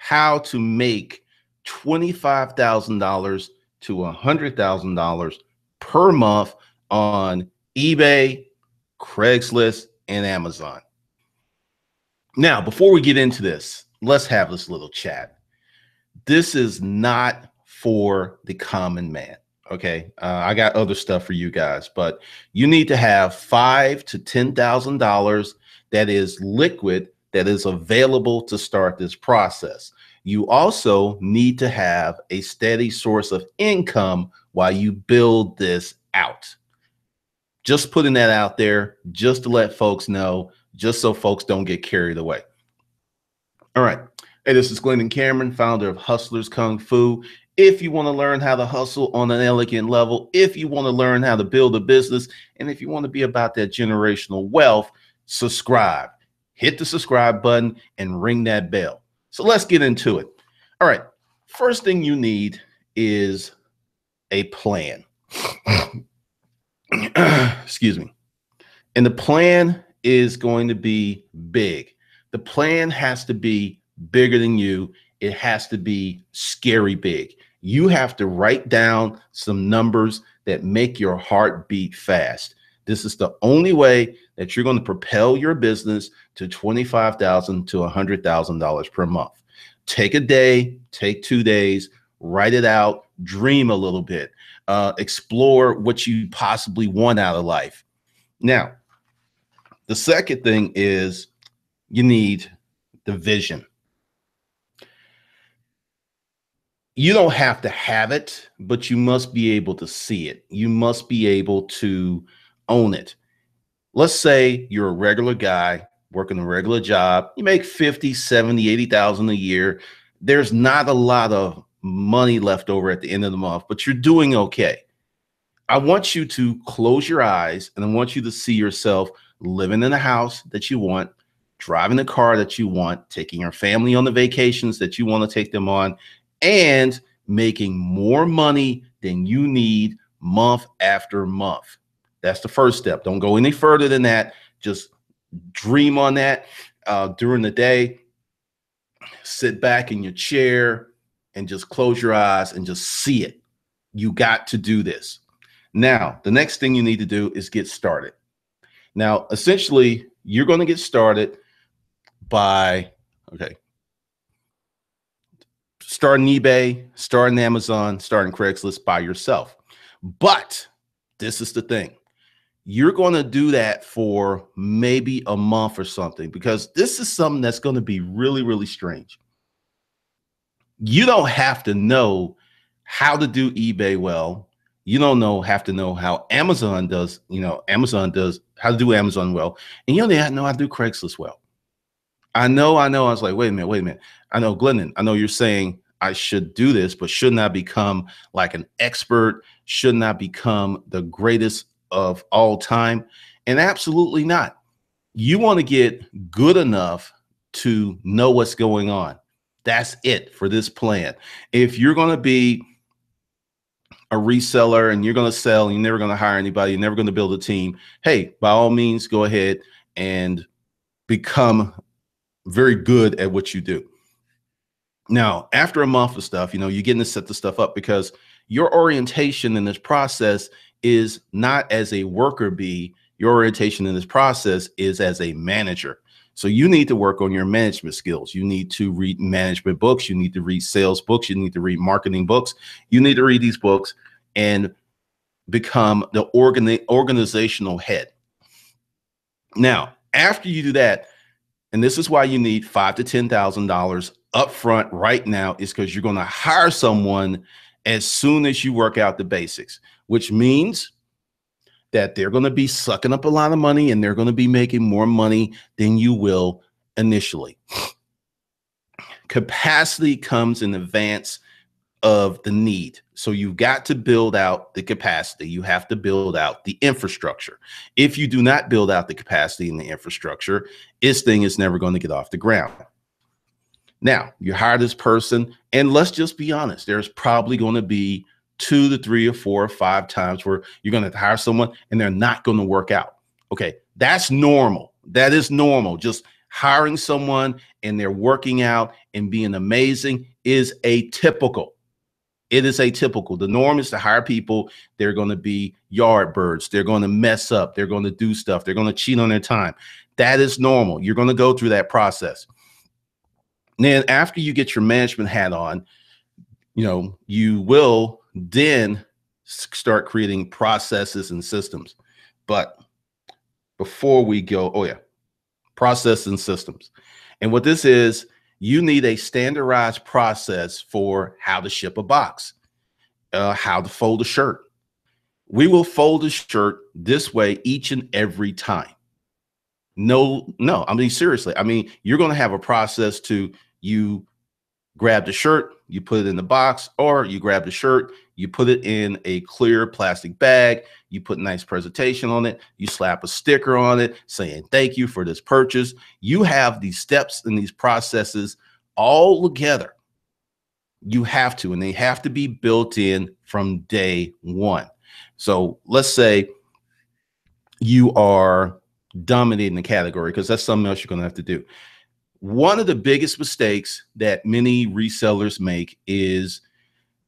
how to make $25,000 to $100,000 per month on eBay, Craigslist, and Amazon. Now, before we get into this, let's have this little chat. This is not for the common man. Okay, I got other stuff for you guys, but you need to have $5,000 to $10,000 that is liquid, that is available to start this process. You also need to have a steady source of income while you build this out. Just putting that out there, just to let folks know, just so folks don't get carried away. All right. Hey, this is Glenn Cameron, founder of Hustlers Kung Fu. If you want to learn how to hustle on an elegant level, if you want to learn how to build a business, and if you want to be about that generational wealth, subscribe. Hit the subscribe button and ring that bell. So let's get into it. All right. First thing you need is a plan. Excuse me. And the plan is going to be big. The plan has to be bigger than you. It has to be scary big. You have to write down some numbers that make your heart beat fast. This is the only way that you're going to propel your business to $25,000 to $100,000 per month. Take a day, take 2 days, write it out, dream a little bit, explore what you possibly want out of life. Now, the second thing is you need the vision. You don't have to have it, but you must be able to see it. You must be able to own it. Let's say you're a regular guy working a regular job. You make 50, 70, 80,000 a year. There's not a lot of money left over at the end of the month, but you're doing okay. I want you to close your eyes and I want you to see yourself living in a house that you want, driving a car that you want, taking your family on the vacations that you want to take them on, and making more money than you need month after month. That's the first step. Don't go any further than that. Just dream on that during the day. Sit back in your chair and just close your eyes and just see it. You got to do this. Now, the next thing you need to do is get started. Now, essentially, you're going to get started by, starting eBay, starting Amazon, starting Craigslist by yourself. But this is the thing. You're going to do that for maybe a month or something, because this is something that's going to be really, really strange. You don't have to know how to do eBay well. You don't have to know how Amazon does, Amazon does how to do Amazon well. And you don't have to know how to do Craigslist well. I know. I was like, wait a minute. I know, Glennon, I know you're saying I should do this, but shouldn't I become like an expert? Shouldn't I become the greatest of all time? And absolutely not. You want to get good enough to know what's going on. That's it for this plan. If you're going to be a reseller and you're going to sell and you're never going to hire anybody, you're never going to build a team, hey, by all means, go ahead and become very good at what you do. Now, after a month of stuff, you're getting to set the stuff up, because your orientation in this process is not as a worker bee. Your orientation in this process is as a manager. So you need to work on your management skills. You need to read management books. You need to read sales books. You need to read marketing books. You need to read these books and become the organizational head. Now, after you do that, and this is why you need $5,000 to $10,000 up front right now, is because you're going to hire someone as soon as you work out the basics, which means that they're going to be sucking up a lot of money and they're going to be making more money than you will initially. Capacity comes in advance of the need. So you've got to build out the capacity. You have to build out the infrastructure. If you do not build out the capacity and the infrastructure, this thing is never going to get off the ground. Now, you hire this person, and let's just be honest, there's probably going to be 2 to 3 or 4 or 5 times where you're going to hire someone and they're not going to work out. Okay, that's normal. That is normal. Just Hiring someone and they're working out and being amazing is atypical. It is atypical. The norm is to hire people. They're going to be yardbirds. They're going to mess up. They're going to do stuff. They're going to cheat on their time. That is normal. You're going to go through that process. Then after you get your management hat on, you will then start creating processes and systems. But before we go, process and systems. And what this is, you need a standardized process for how to ship a box, how to fold a shirt. We will fold a shirt this way each and every time. No, I mean, seriously. I mean, you're going to have a process to you grab the shirt, you put it in the box, or you grab the shirt, you put it in a clear plastic bag, you put nice presentation on it, you slap a sticker on it saying thank you for this purchase. You have these steps and these processes all together. You have to, and they have to be built in from day one. So let's say you are dominating the category, because that's something else you're going to have to do. One of the biggest mistakes that many resellers make is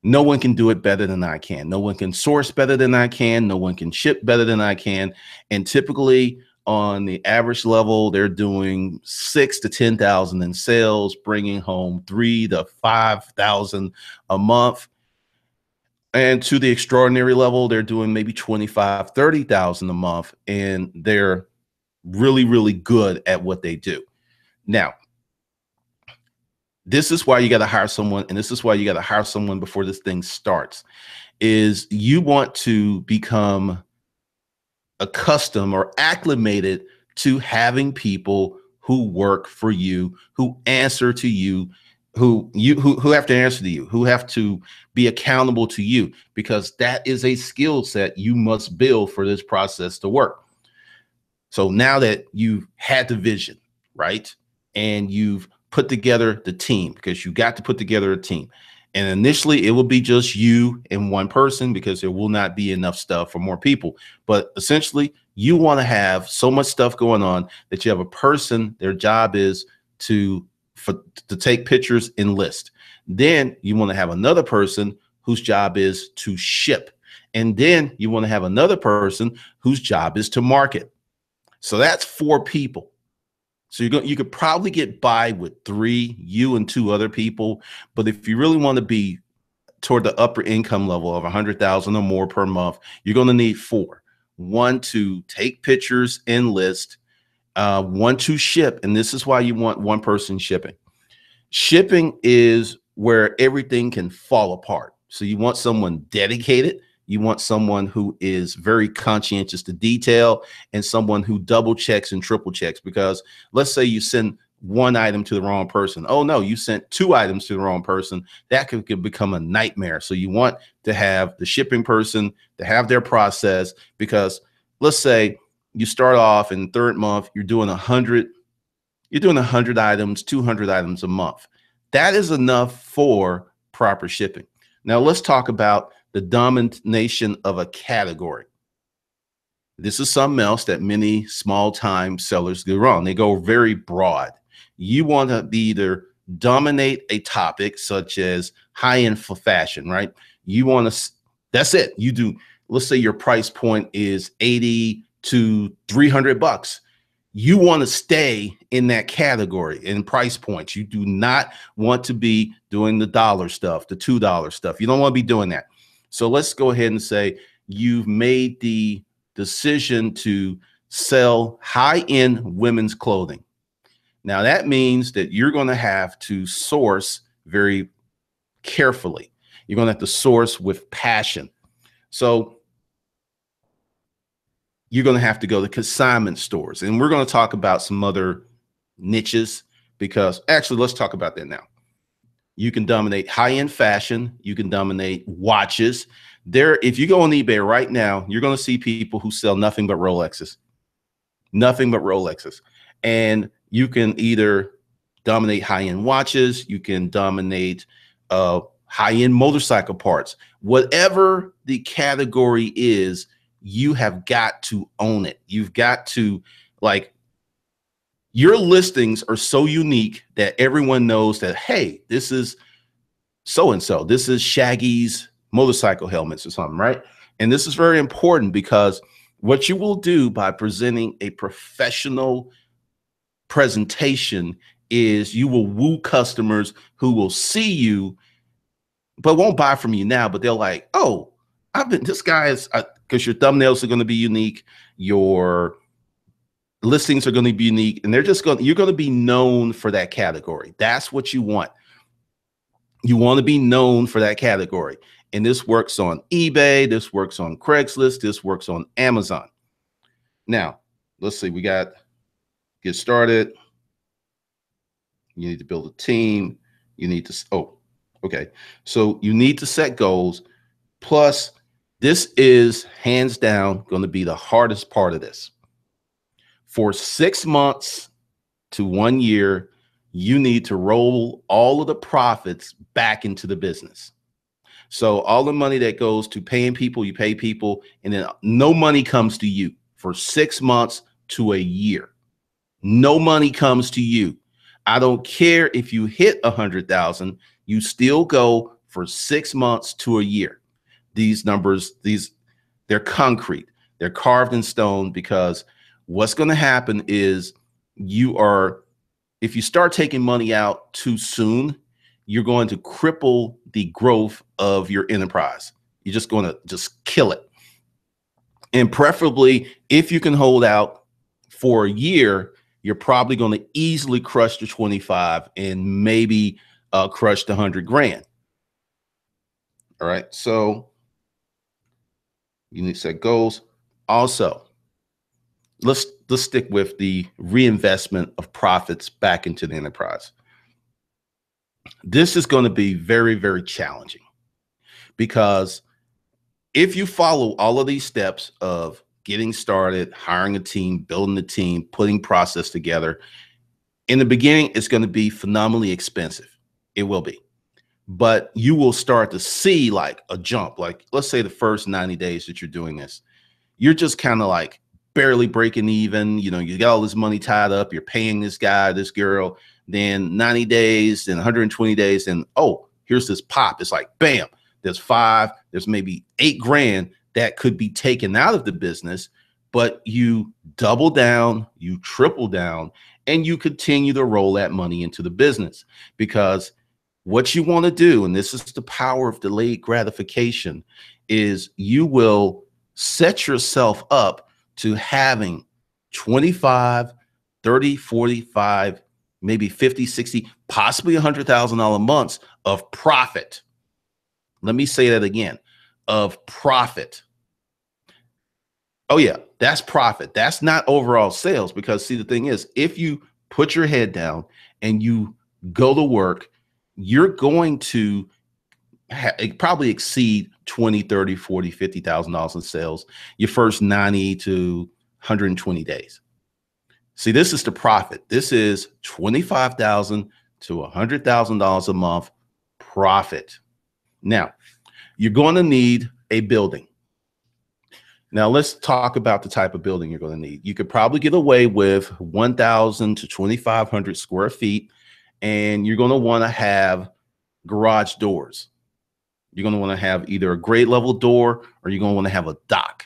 no one can do it better than I can. No one can source better than I can. No one can ship better than I can. And typically on the average level, they're doing 6 to 10,000 in sales, bringing home 3 to 5,000 a month. And to the extraordinary level, they're doing maybe 25, 30,000 a month. And they're really, really good at what they do. Now, this is why you got to hire someone, and this is why you got to hire someone before this thing starts, is you want to become accustomed or acclimated to having people who work for you, who answer to you, who have to answer to you, who have to be accountable to you, because that is a skill set you must build for this process to work. So now that you've had the vision, right, and you've put together the team, because you got to put together a team. And initially it will be just you and one person, because there will not be enough stuff for more people. But essentially you want to have so much stuff going on that you have a person, their job is to take pictures and list. Then you want to have another person whose job is to ship. And then you want to have another person whose job is to market. So that's 4 people. So you could probably get by with 3, you and 2 other people. But if you really want to be toward the upper income level of 100,000 or more per month, you're going to need 4. 1 to take pictures and list, 1 to ship. And this is why you want one person shipping. Shipping is where everything can fall apart. So you want someone dedicated. You want someone who is very conscientious to detail, and someone who double checks and triple checks, because let's say you send 1 item to the wrong person. Oh no, you sent 2 items to the wrong person. That could become a nightmare. So you want to have the shipping person to have their process, because let's say you start off in 3rd month, you're doing 100 items, 200 items a month. That is enough for proper shipping. Now let's talk about the domination of a category. This is something else that many small-time sellers do wrong. They go very broad. You want to either dominate a topic such as high-end fashion, right? You want to, that's it. You do, let's say your price point is 80 to 300 bucks. You want to stay in that category in price points. You do not want to be doing the dollar stuff, the $2 stuff. You don't want to be doing that. So let's go ahead and say you've made the decision to sell high-end women's clothing. Now that means that you're going to have to source very carefully. You're going to have to source with passion. So you're going to have to go to consignment stores. And we're going to talk about some other niches, because actually, let's talk about that now. You can dominate high-end fashion. You can dominate watches. If you go on eBay right now, you're going to see people who sell nothing but Rolexes, nothing but Rolexes. And you can either dominate high-end watches. You can dominate high-end motorcycle parts. Whatever the category is, you have got to own it. You've got to, like, Your listings are so unique that everyone knows that, hey, this is so-and-so. This is Shaggy's motorcycle helmets or something, right? And this is very important because what you will do by presenting a professional presentation is you will woo customers who will see you, but won't buy from you now, but they're like, oh, this guy is, because your thumbnails are going to be unique. Your listings are going to be unique, and you're going to be known for that category. That's what you want. You want to be known for that category. And this works on eBay. This works on Craigslist. This works on Amazon. Now, let's see. We got get started. You need to build a team. You need to, okay. So you need to set goals. Plus, this is hands down going to be the hardest part of this. For 6 months to 1 year, you need to roll all of the profits back into the business. So all the money that goes to paying people, you pay people, and then no money comes to you for 6 months to a year. No money comes to you. I don't care if you hit 100,000, you still go for 6 months to a year. These numbers, they're concrete. They're carved in stone, because what's going to happen is if you start taking money out too soon, you're going to cripple the growth of your enterprise. You're just going to kill it. And preferably, if you can hold out for a year, you're probably going to easily crush the 25 and maybe crush the 100 grand. All right. So you need to set goals. Also, let's stick with the reinvestment of profits back into the enterprise. This is going to be very, very challenging, because if you follow all of these steps of getting started, hiring a team, building a team, putting process together, in the beginning, it's going to be phenomenally expensive. It will be. But you will start to see like a jump. Like, let's say the first 90 days that you're doing this, you're just kind of like barely breaking even. You know, you got all this money tied up. You're paying this guy, this girl. Then 90 days, then 120 days, and oh, here's this pop. It's like, bam, there's maybe 8 grand that could be taken out of the business, but you double down, you triple down, and you continue to roll that money into the business. Because what you want to do, and this is the power of delayed gratification, is you will set yourself up to having 25, 30, 45, maybe 50, 60, possibly $100,000 months of profit. Let me say that again, of profit. Oh yeah, that's profit. That's not overall sales, because see, the thing is, if you put your head down and you go to work, you're going to probably exceed 20, 30, 40, $50,000 in sales your first 90 to 120 days. See, this is the profit. This is $25,000 to $100,000 a month profit. Now, you're going to need a building. Now, let's talk about the type of building you're going to need. You could probably get away with 1,000 to 2,500 square feet, and you're going to want to have garage doors. You're going to want to have either a grade level door, or you're going to want to have a dock,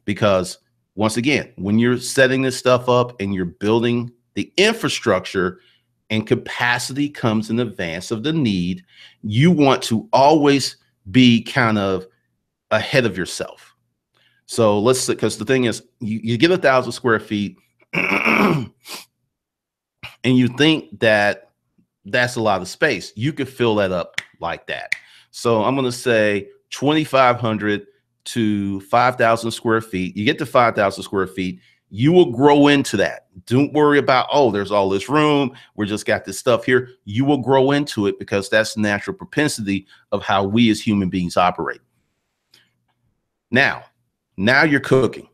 because once again, when you're setting this stuff up and you're building the infrastructure, and capacity comes in advance of the need, you want to always be kind of ahead of yourself. So because the thing is, you get 1,000 square feet and you think that that's a lot of space. You could fill that up like that. So I'm going to say 2,500 to 5,000 square feet. You get to 5,000 square feet, you will grow into that. Don't worry about, oh, there's all this room, we just got this stuff here. You will grow into it, because that's the natural propensity of how we as human beings operate. Now you're cooking.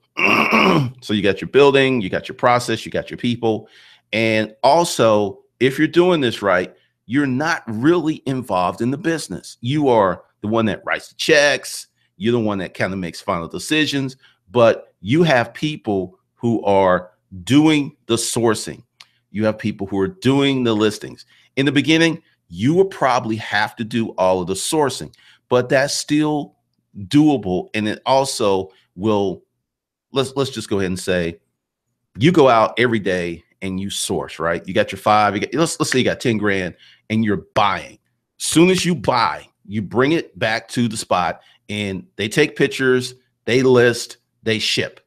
So you got your building, you got your process, you got your people. And also, if you're doing this right, you're not really involved in the business. You are the one that writes the checks. You're the one that kind of makes final decisions, but you have people who are doing the sourcing. You have people who are doing the listings. In the beginning, you will probably have to do all of the sourcing, but that's still doable. And it also will, let's just go ahead and say you go out every day and you source, right? You got your five, let's say you got 10 grand and you're buying. Soon as you buy, you bring it back to the spot and they take pictures, they list, they ship.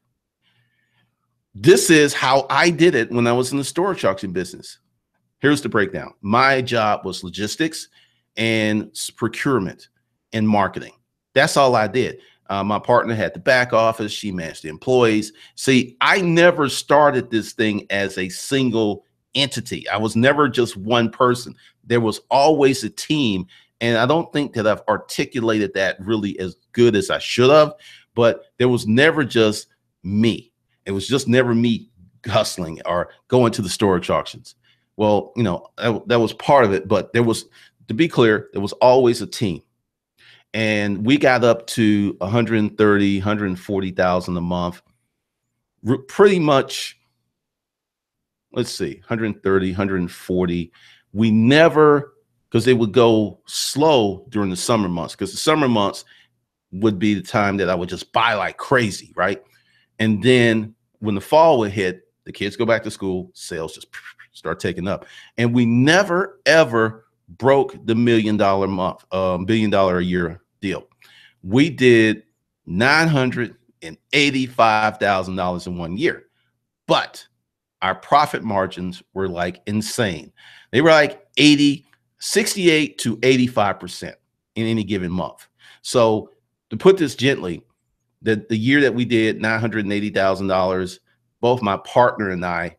This is how I did it when I was in the storage auction business. Here's the breakdown. My job was logistics and procurement and marketing. That's all I did. My partner had the back office. She managed the employees. See, I never started this thing as a single entity. I was never just one person. There was always a team. And I don't think that I've articulated that really as good as I should have, but there was never just me. It was just never me hustling or going to the storage auctions. Well, you know, that was part of it, but there was, to be clear, there was always a team. And we got up to 130, 140,000 a month. Pretty much, let's see, 130, 140. We never, because they would go slow during the summer months, because the summer months would be the time that I would just buy like crazy, right? And then when the fall would hit, the kids go back to school, sales just start taking up. And we never, ever broke the $1 million month, $1 billion a year deal. We did $985,000 in 1 year, but our profit margins were like insane. They were like 68 to 85% in any given month. So to put this gently, the year that we did $980,000, both my partner and I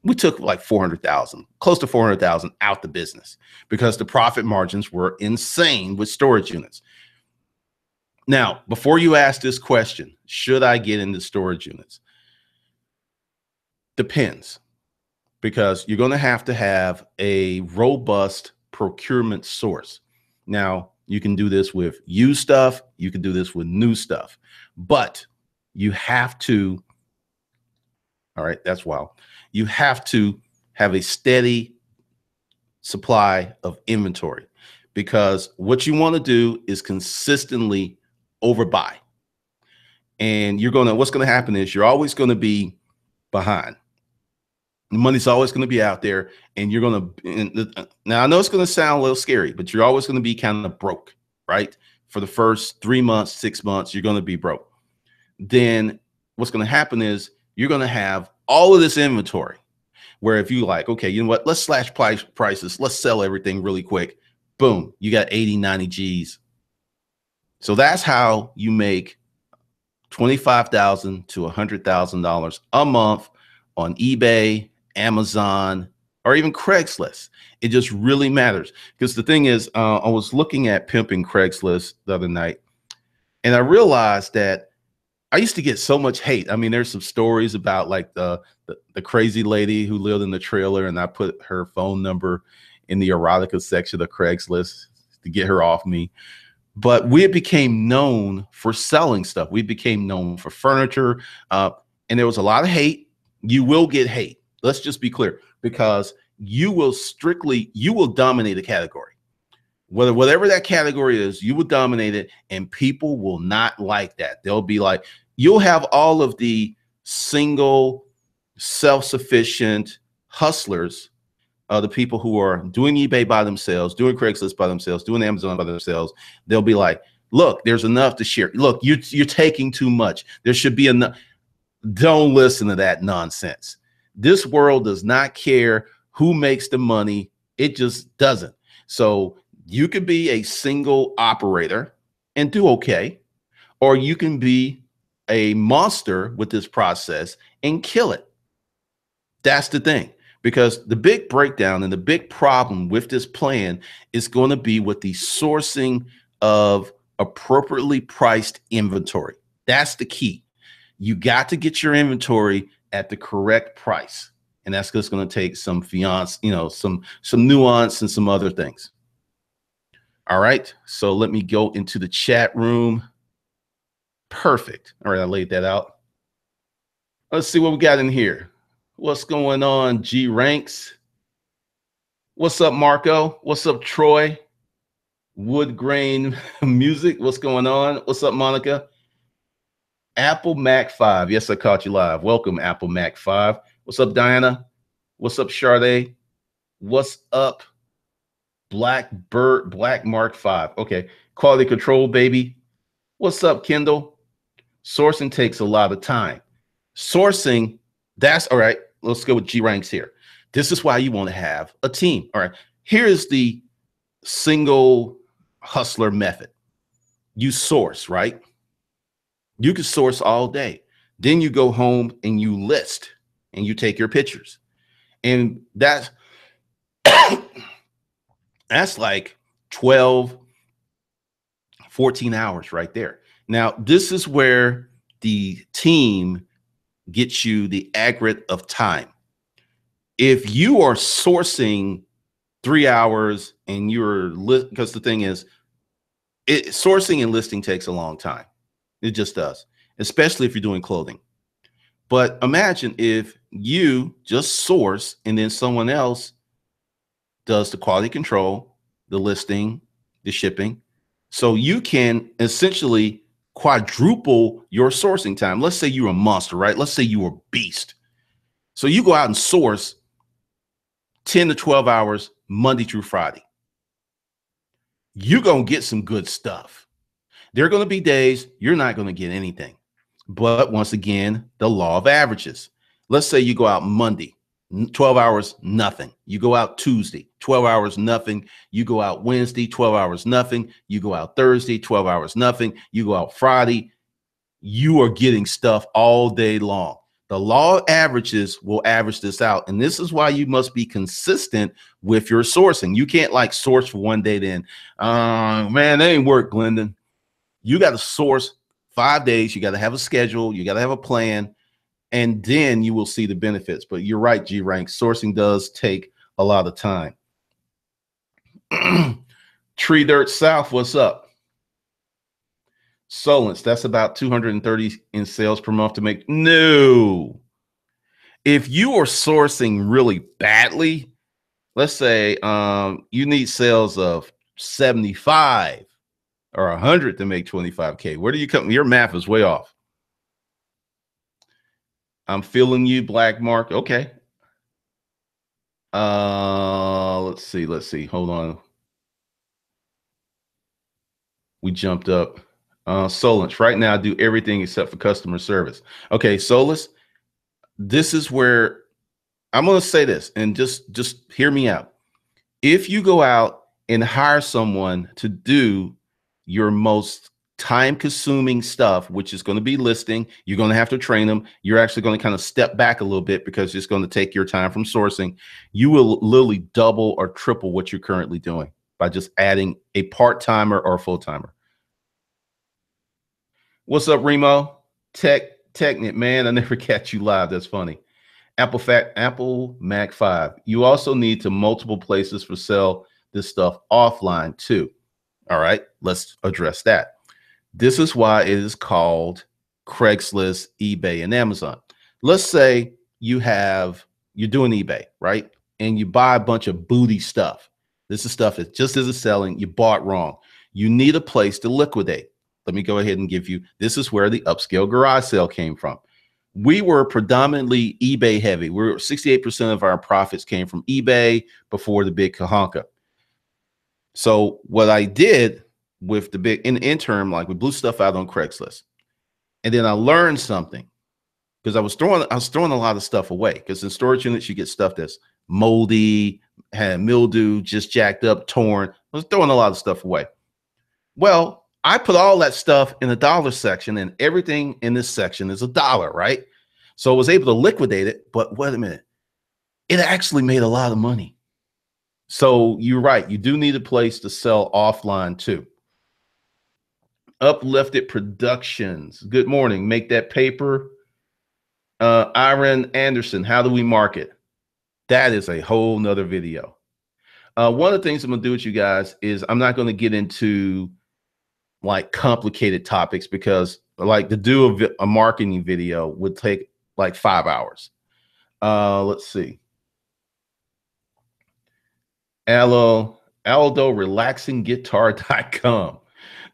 we took like 400,000, close to 400,000 out the business because the profit margins were insane with storage units. Now, before you ask this question, should I get into storage units? Depends, because you're going to have a robust procurement source. Now, you can do this with used stuff. You can do this with new stuff, but you have to, all right, that's wild. You have to have a steady supply of inventory, because what you want to do is consistently overbuy. And what's going to happen is you're always going to be behind. The money's always going to be out there, and you're going to, now I know it's going to sound a little scary, but you're always going to be kind of broke, right? For the first 3 months, 6 months, you're going to be broke. Then what's going to happen is you're going to have all of this inventory where if you like, okay, you know what, let's slash prices, let's sell everything really quick. Boom, you got 80, 90 G's. So that's how you make $25,000 to $100,000 a month on eBay, Amazon, or even Craigslist. It just really matters, because the thing is, I was looking at pimping Craigslist the other night, and I realized that I used to get so much hate. I mean, there's some stories about like the crazy lady who lived in the trailer, and I put her phone number in the erotica section of Craigslist to get her off me. But we became known for selling stuff. We became known for furniture, and there was a lot of hate. You will get hate. Let's just be clear, because you will dominate a category. Whatever that category is, you will dominate it, and people will not like that. They'll be like, you'll have all of the single, self-sufficient hustlers, the people who are doing eBay by themselves, doing Craigslist by themselves, doing Amazon by themselves. They'll be like, look, there's enough to share. Look, you're taking too much. There should be enough. Don't listen to that nonsense. This world does not care who makes the money. It just doesn't. So you could be a single operator and do okay, or you can be a monster with this process and kill it. That's the thing, because the big breakdown and the big problem with this plan is going to be with the sourcing of appropriately priced inventory. That's the key. You got to get your inventory at the correct price. And that's just going to take some some nuance and some other things. All right. So let me go into the chat room. Perfect. All right. I laid that out. Let's see what we got in here. What's going on, G Ranks? What's up, Marco? What's up, Troy? Wood Grain Music. What's going on? What's up, Monica? Apple Mac 5. Yes, I caught you live. Welcome, Apple Mac 5. What's up, Diana? What's up, Sade? What's up, Black Mark 5? Okay. Quality control, baby. What's up, Kendall? Sourcing takes a lot of time. Sourcing, that's all right. Let's go with G Ranks here. This is why you want to have a team. All right. Here's the single hustler method. You source, right? You can source all day. Then you go home and you list and you take your pictures. And that's like 12, 14 hours right there. Now, this is where the team gets you the aggregate of time. If you are sourcing 3 hours and because the thing is, sourcing and listing takes a long time. It just does, especially if you're doing clothing. But imagine if you just source and then someone else does the quality control, the listing, the shipping. So you can essentially quadruple your sourcing time. Let's say you're a monster, right? Let's say you're a beast. So you go out and source 10 to 12 hours, Monday through Friday. You're going to get some good stuff. There are going to be days you're not going to get anything. But once again, the law of averages. Let's say you go out Monday, 12 hours, nothing. You go out Tuesday, 12 hours, nothing. You go out Wednesday, 12 hours, nothing. You go out Thursday, 12 hours, nothing. You go out Friday. You are getting stuff all day long. The law of averages will average this out. And this is why you must be consistent with your sourcing. You can't like source for one day, then, man, that ain't work, Glendon. You got to source 5 days. You got to have a schedule. You got to have a plan. And then you will see the benefits. But you're right, G Rank. Sourcing does take a lot of time. Tree Dirt South, what's up? Solence, that's about 230 in sales per month to make. No. If you are sourcing really badly, let's say you need sales of 75 or 100 to make 25K. Where do you come? Your math is way off. I'm feeling you, Black Mark. Okay. Let's see. Hold on. We jumped up. Solence, right now I do everything except for customer service. Okay, Solus, this is where I'm going to say this, and just hear me out. If you go out and hire someone to do your most time-consuming stuff, which is going to be listing, you're going to have to train them. You're actually going to kind of step back a little bit because it's going to take your time from sourcing. You will literally double or triple what you're currently doing by just adding a part-timer or a full-timer. What's up, Remo? Technit, man. I never catch you live. That's funny. Apple Mac 5. You also need to multiple places for sell this stuff offline too. All right, let's address that. This is why it is called Craigslist, eBay, and Amazon. Let's say you're doing eBay, right? And you buy a bunch of booty stuff. This is stuff that just isn't selling. You bought wrong. You need a place to liquidate. Let me go ahead and give you, this is where the upscale garage sale came from. We were predominantly eBay heavy. 68% of our profits came from eBay before the big kahonka. So what I did with the big in the interim, like we blew stuff out on Craigslist. And then I learned something because I was throwing a lot of stuff away, because in storage units, you get stuff that's moldy, had mildew, just jacked up, torn. I was throwing a lot of stuff away. Well, I put all that stuff in the dollar section, and everything in this section is $1, right? So I was able to liquidate it, but wait a minute, it actually made a lot of money. So you're right, you do need a place to sell offline too. Uplifted Productions, good morning. Make that paper. Iron Anderson, how do we market? That is a whole nother video. One of the things I'm gonna do with you guys is I'm not gonna get into like complicated topics, because like to do a marketing video would take like 5 hours. Let's see. Aldo relaxingguitar.com.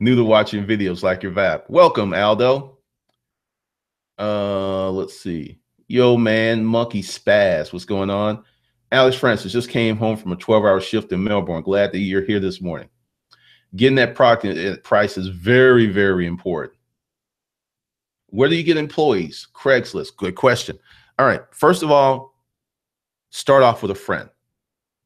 New to watching videos like your vibe. Welcome, Aldo. Let's see. Yo, man, Monkey Spaz. What's going on? Alex Francis just came home from a 12-hour shift in Melbourne. Glad that you're here this morning. Getting that product at price is very, very important. Where do you get employees? Craigslist. Good question. All right. First of all, start off with a friend.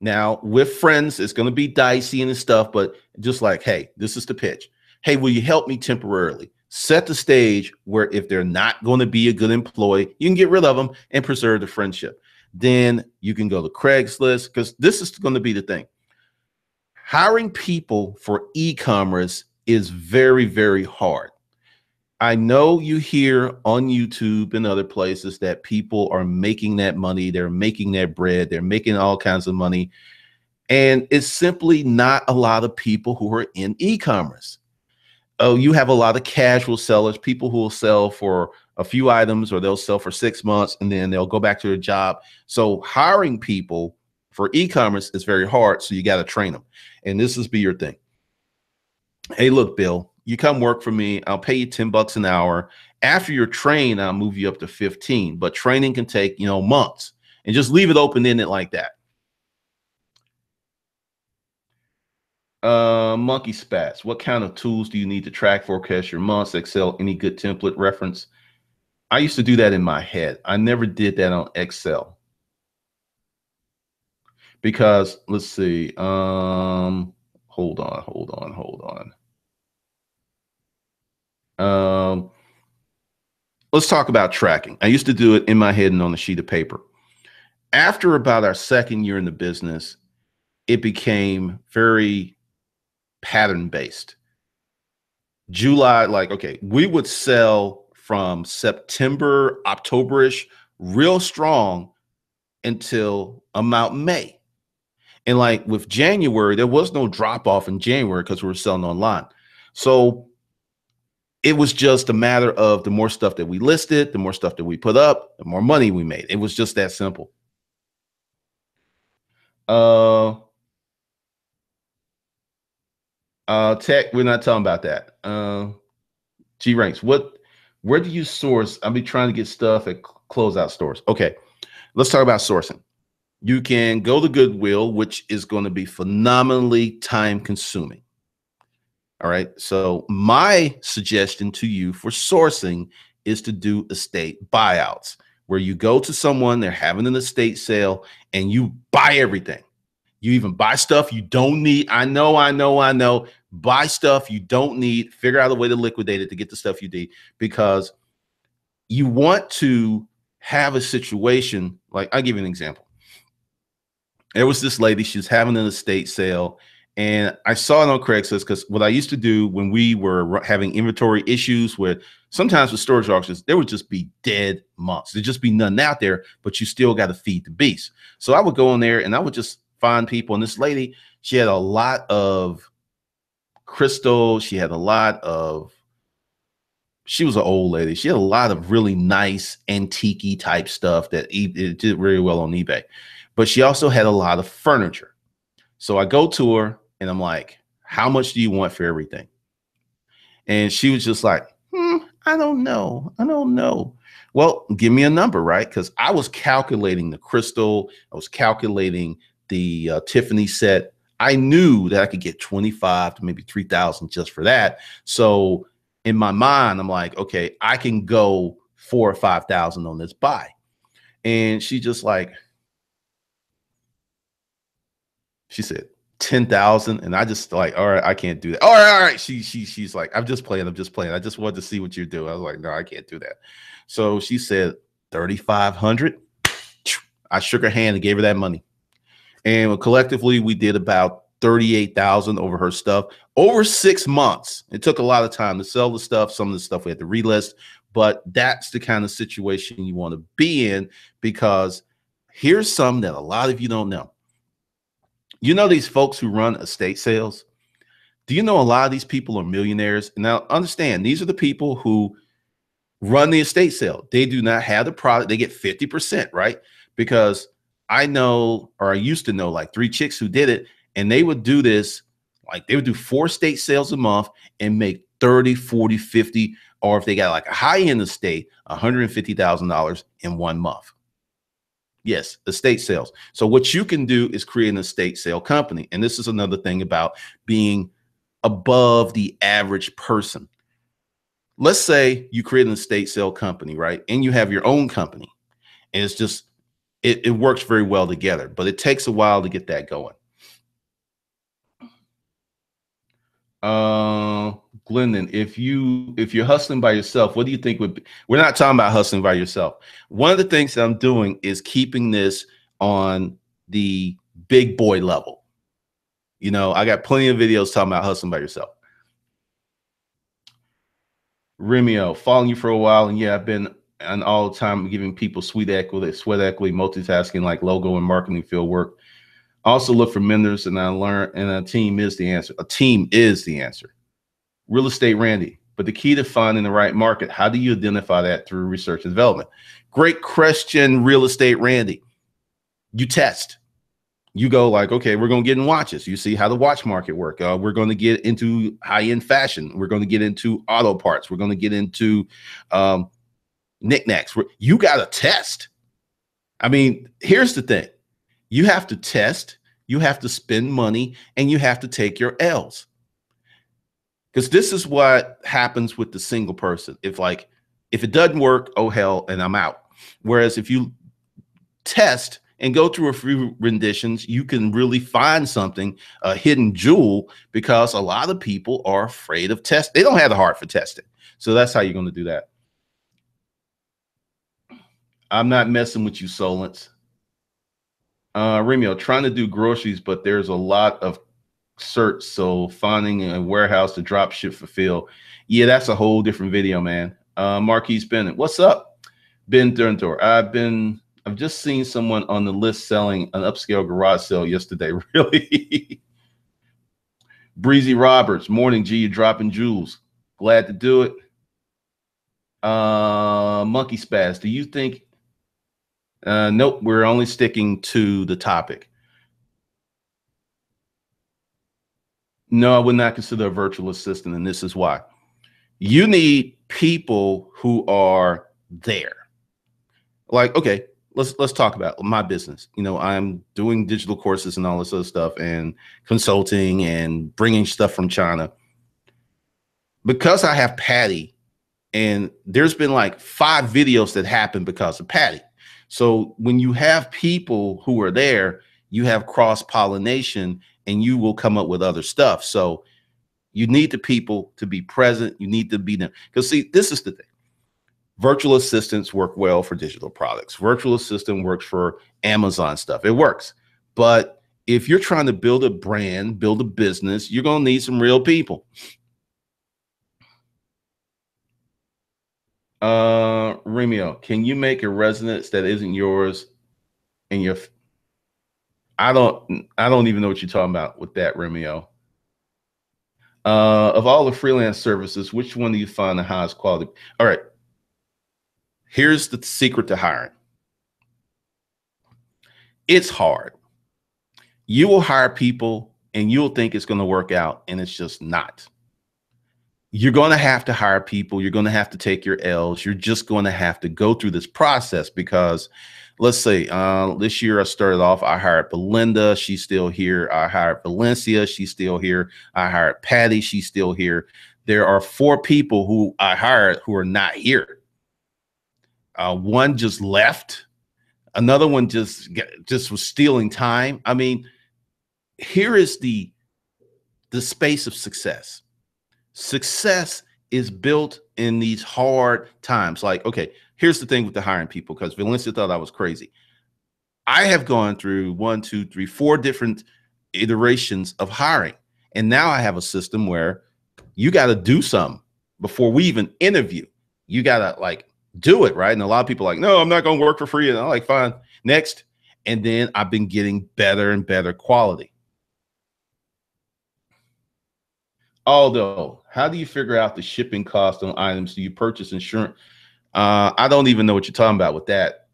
Now, with friends, it's going to be dicey and stuff, but just like, hey, this is the pitch. Hey, will you help me temporarily? Set the stage where if they're not going to be a good employee, you can get rid of them and preserve the friendship. Then you can go to Craigslist, because this is going to be the thing. Hiring people for e-commerce is very, very hard. I know you hear on YouTube and other places that people are making that money. They're making that bread. They're making all kinds of money. And it's simply not a lot of people who are in e-commerce. Oh, you have a lot of casual sellers, people who will sell for a few items, or they'll sell for 6 months and then they'll go back to their job. So hiring people for e-commerce is very hard. So you got to train them. And this is be your thing. Hey, look, Bill, you come work for me. I'll pay you $10 an hour. After you're trained, I'll move you up to 15. But training can take, months, and just leave it open-ended like that. Monkey Spats. What kind of tools do you need to track, forecast your months? Excel, any good template reference? I used to do that in my head. I never did that on Excel. Because let's see. Hold on. Let's talk about tracking. I used to do it in my head and on a sheet of paper. After about our second year in the business, it became very pattern based. July, we would sell from September, October-ish, real strong until about May. And like with January, there was no drop off in January because we were selling online. So it was just a matter of the more stuff that we listed, the more stuff that we put up, the more money we made. It was just that simple. Tech, we're not talking about that. G ranks. Where do you source? I'll be trying to get stuff at closeout stores. Okay, let's talk about sourcing. You can go to Goodwill, which is going to be phenomenally time consuming. All right. So my suggestion to you for sourcing is to do estate buyouts, where you go to someone, they're having an estate sale, and you buy everything. You even buy stuff you don't need. I know. Buy stuff you don't need. Figure out a way to liquidate it to get the stuff you need, because you want to have a situation like, I'll give you an example. There was this lady, she was having an estate sale, and I saw it on Craigslist, because what I used to do when we were having inventory issues with, sometimes with storage auctions, there would just be dead months. There'd just be nothing out there, but you still got to feed the beast. So I would go in there and I would just find people. And this lady, she had a lot of crystals. She was an old lady. She had a lot of really nice antique-y type stuff that it did very well on eBay. But she also had a lot of furniture. So I go to her and I'm like, how much do you want for everything? And she was just like, I don't know. Well, give me a number, right? Because I was calculating the crystal. I was calculating the Tiffany set. I knew that I could get 25 to maybe 3,000 just for that. So in my mind, I'm like, okay, I can go 4,000 or 5,000 on this buy. And she just like, she said 10,000, and I just like, all right, I can't do that. All right. She's like, I'm just playing. I just wanted to see what you do. I was like, no, I can't do that. So she said 3,500. I shook her hand and gave her that money. And collectively, we did about 38,000 over her stuff over 6 months. It took a lot of time to sell the stuff. Some of the stuff we had to relist, but that's the kind of situation you want to be in, because here's something that a lot of you don't know. You know, these folks who run estate sales, do you know a lot of these people are millionaires? Now, understand, these are the people who run the estate sale. They do not have the product. They get 50%, right? because I know, or I used to know, like 3 chicks who did it, and they would do this, like they would do 4 estate sales a month and make 30, 40, 50, or if they got like a high end estate, $150,000 in 1 month. Yes, estate sales. So what you can do is create an estate sale company. And this is another thing about being above the average person. Let's say you create an estate sale company, right? And you have your own company. And it's just, it works very well together, but it takes a while to get that going. Glendon, if you're hustling by yourself, what do you think would be? We're not talking about hustling by yourself. One of the things that I'm doing is keeping this on the big boy level. You know, I got plenty of videos talking about hustling by yourself. Remio, following you for a while, and yeah, I've been an all the time giving people sweat equity, multitasking like logo and marketing field work. Also look for mentors, and I learned, and a team is the answer. A team is the answer. Real estate Randy, but the key to finding the right market, how do you identify that through research and development? Great question, Real Estate Randy. You test. You go like, okay, we're going to get in watches. You see how the watch market work. We're going to get into high-end fashion. We're going to get into auto parts. We're going to get into knickknacks. You got to test. I mean, here's the thing. You have to test, you have to spend money, and you have to take your L's. Because this is what happens with the single person. If it doesn't work, oh hell, and I'm out. Whereas if you test and go through a few renditions, you can really find something, a hidden jewel, because a lot of people are afraid of test. They don't have the heart for testing. So that's how you're going to do that. I'm not messing with you, Solence. Remio, trying to do groceries, but there's a lot of search, so finding a warehouse to drop ship fulfill. Yeah, that's a whole different video, man. Marquise Bennett, what's up? Ben Durntor, I've just seen someone on the list selling an upscale garage sale yesterday. Really? Breezy Roberts, morning G, you dropping jewels. Glad to do it. Monkey Spaz, do you think? Nope, we're only sticking to the topic. No, I would not consider a virtual assistant, and this is why. You need people who are there. Like, okay, let's talk about my business. You know, I'm doing digital courses and all this other stuff, and consulting and bringing stuff from China. Because I have Patty, and there's been like 5 videos that happened because of Patty. So when you have people who are there, you have cross-pollination, and you will come up with other stuff. So you need the people to be present. You need to be them. Because see, this is the thing. Virtual assistants work well for digital products. Virtual assistant works for Amazon stuff. It works. But if you're trying to build a brand, build a business, you're going to need some real people. Remio, can you make a residence that isn't yours in your... I don't even know what you're talking about with that, Remio. Of all the freelance services, which one do you find the highest quality? All right. Here's the secret to hiring. It's hard. You will hire people and you'll think it's going to work out, and it's just not. You're going to have to hire people. You're going to have to take your L's. You're just going to have to go through this process, because let's say this year I started off, I hired Belinda. She's still here. I hired Valencia. She's still here. I hired Patty. She's still here. There are 4 people who I hired who are not here. One just left. Another one just was stealing time. I mean, here is the space of success. Success is built in these hard times. Like, okay, here's the thing with the hiring people, because Valencia thought I was crazy. I have gone through 1, 2, 3, 4 different iterations of hiring. And now I have a system where you got to do something before we even interview. You got to like do it, right? And a lot of people are like, no, I'm not going to work for free. And I'm like, fine, next. And then I've been getting better and better quality. Although, how do you figure out the shipping cost on items? Do you purchase insurance? I don't even know what you're talking about with that.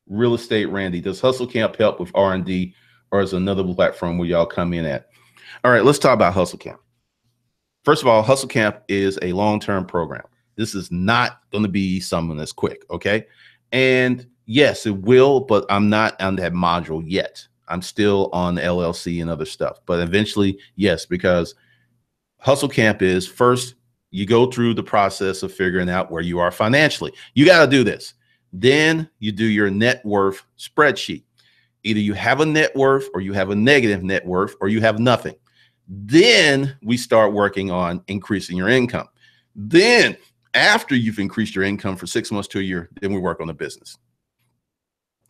Real Estate Randy. Does Hustle Camp help with R&D, or is another platform where y'all come in at? All right, let's talk about Hustle Camp. First of all, Hustle Camp is a long-term program. This is not going to be something that's quick, okay? And yes, it will, but I'm not on that module yet. I'm still on the LLC and other stuff. But eventually, yes, because Hustle Camp is first, you go through the process of figuring out where you are financially. You got to do this. Then you do your net worth spreadsheet. Either you have a net worth, or you have a negative net worth, or you have nothing. Then we start working on increasing your income. Then after you've increased your income for 6 months to a year, then we work on the business.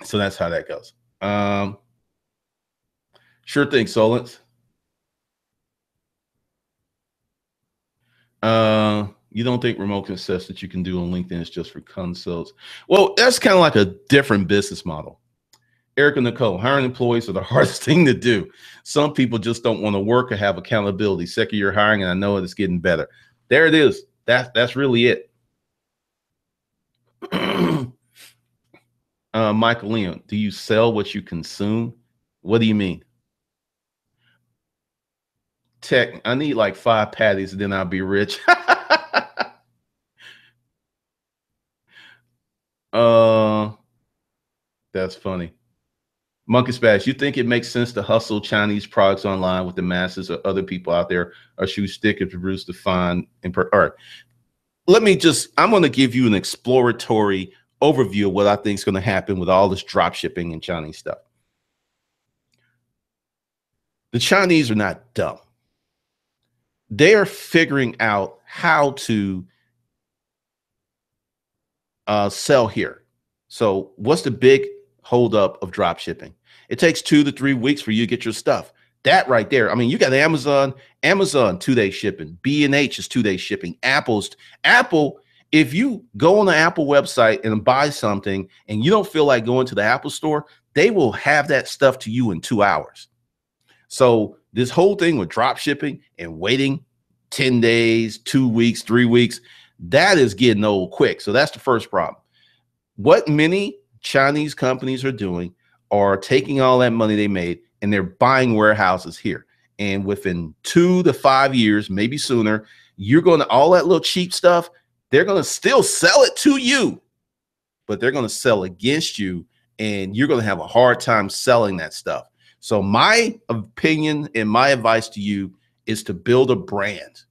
So that's how that goes. Sure thing, Solence. You don't think remote success that you can do on LinkedIn is just for consults? Well, that's kind of like a different business model. Erica Nicole, hiring employees are the hardest thing to do. Some people just don't want to work or have accountability. Second year hiring, and I know it's getting better. There it is. That's really it. Michael Leon, do you sell what you consume? What do you mean? Tech, I need like 5 patties and then I'll be rich. That's funny. Monkey Splash, you think it makes sense to hustle Chinese products online with the masses or other people out there, or should we stick to roots to find? All right. I'm going to give you an exploratory overview of what I think is going to happen with all this drop shipping and Chinese stuff. The Chinese are not dumb. They are figuring out how to sell here. So what's the big holdup of drop shipping? It takes 2 to 3 weeks for you to get your stuff. That right there. I mean, you got Amazon 2-day shipping. B&H is 2-day shipping. Apple, if you go on the Apple website and buy something and you don't feel like going to the Apple store, they will have that stuff to you in 2 hours. So this whole thing with drop shipping and waiting 10 days, 2 weeks, 3 weeks, that is getting old quick. So that's the first problem. What many Chinese companies are doing are taking all that money they made and they're buying warehouses here. And within 2 to 5 years, maybe sooner, you're going to, all that little cheap stuff, they're going to still sell it to you, but they're going to sell against you, and you're going to have a hard time selling that stuff. So my opinion and my advice to you is to build a brand.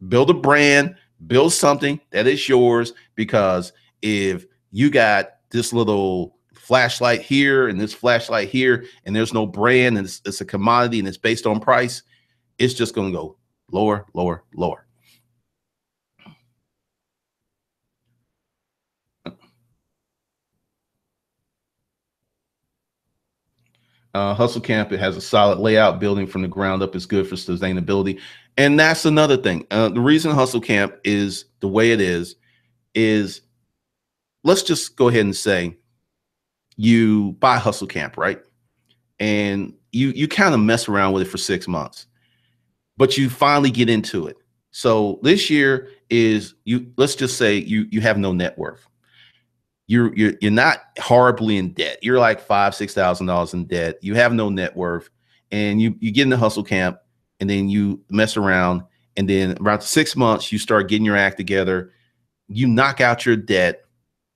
Build a brand, build something that is yours, because if you got this little flashlight here and this flashlight here, and there's no brand, and it's a commodity and it's based on price, it's just going to go lower, lower, lower. Hustle Camp, it has a solid layout. Building from the ground up is good for sustainability. And that's another thing. The reason Hustle Camp is the way it is let's just go ahead and say you buy Hustle Camp, right? And you kind of mess around with it for 6 months, but you finally get into it. So this year is let's just say you have no net worth. You're not horribly in debt. You're like $5,000-$6,000 in debt. You have no net worth, and you get in the Hustle Camp, and then you mess around, and then around 6 months you start getting your act together. You knock out your debt.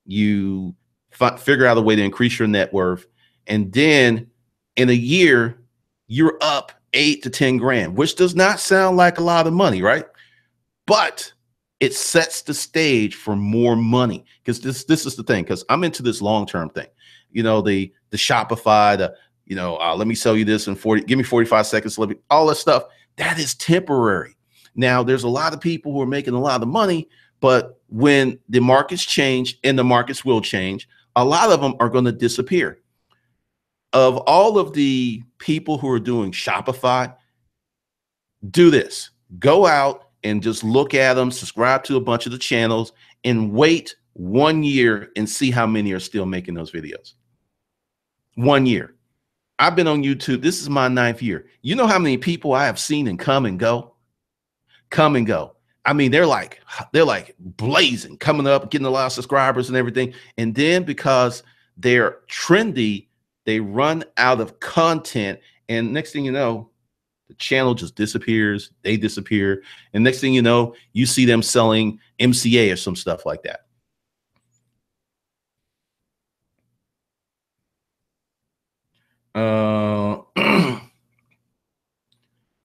You figure out a way to increase your net worth, and then in a year you're up 8 to 10 grand, which does not sound like a lot of money, right? But it sets the stage for more money, because this is the thing, because I'm into this long-term thing. You know, the Shopify, let me sell you this in 40, give me 45 seconds, all that stuff, that is temporary. Now, there's a lot of people who are making a lot of money, but when the markets change, and the markets will change, a lot of them are going to disappear. Of all of the people who are doing Shopify, do this. Go out and just look at them, subscribe to a bunch of the channels, and wait 1 year and see how many are still making those videos. 1 year. I've been on YouTube. This is my 9th year. You know how many people I have seen and come and go? Come and go. I mean, they're like blazing, coming up, getting a lot of subscribers and everything. And then because They're trendy. They run out of content. And next thing you know, the channel just disappears. They disappear. And next thing you know, you see them selling MCA or some stuff like that.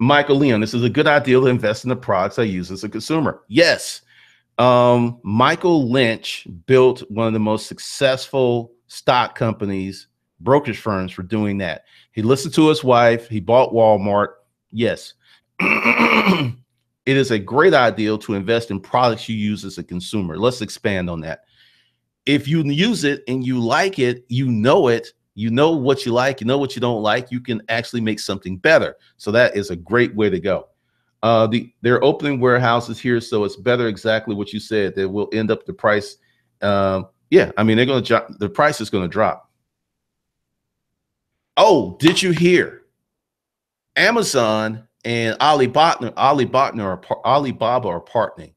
Michael Leon, this is a good idea to invest in the products I use as a consumer. Yes. Michael Lynch built one of the most successful stock companies, brokerage firms, for doing that. He listened to his wife. He bought Walmart. Yes. It is a great idea to invest in products you use as a consumer. Let's expand on that. If you use it and you like it, you know what you like, you know what you don't like, you can actually make something better. So that is a great way to go. They're opening warehouses here, so it's better. Exactly what you said. That will end up the price. Yeah, I mean, they're going to the price is going to drop. Oh, did you hear? Amazon and Alibaba are partnering.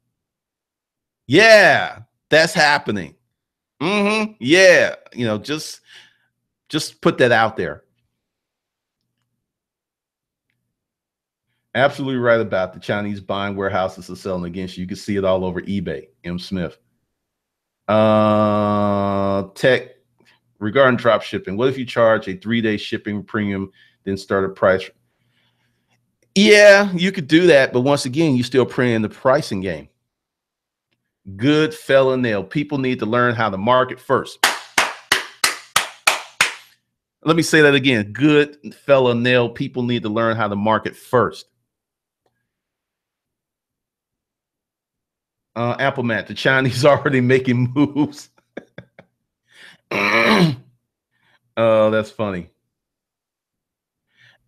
Yeah, that's happening. Yeah, just put that out there. Absolutely right about the Chinese buying warehouses and selling against you. You can see it all over eBay. M. Smith. Tech regarding drop shipping. What if you charge a 3-day shipping premium, then start a price? Yeah, you could do that, but once again, you still playing the pricing game. Good fella nail. People need to learn how to market first. Let me say that again. Good fella nail. People need to learn how to market first. Apple Matt, the Chinese are already making moves. Oh, that's funny.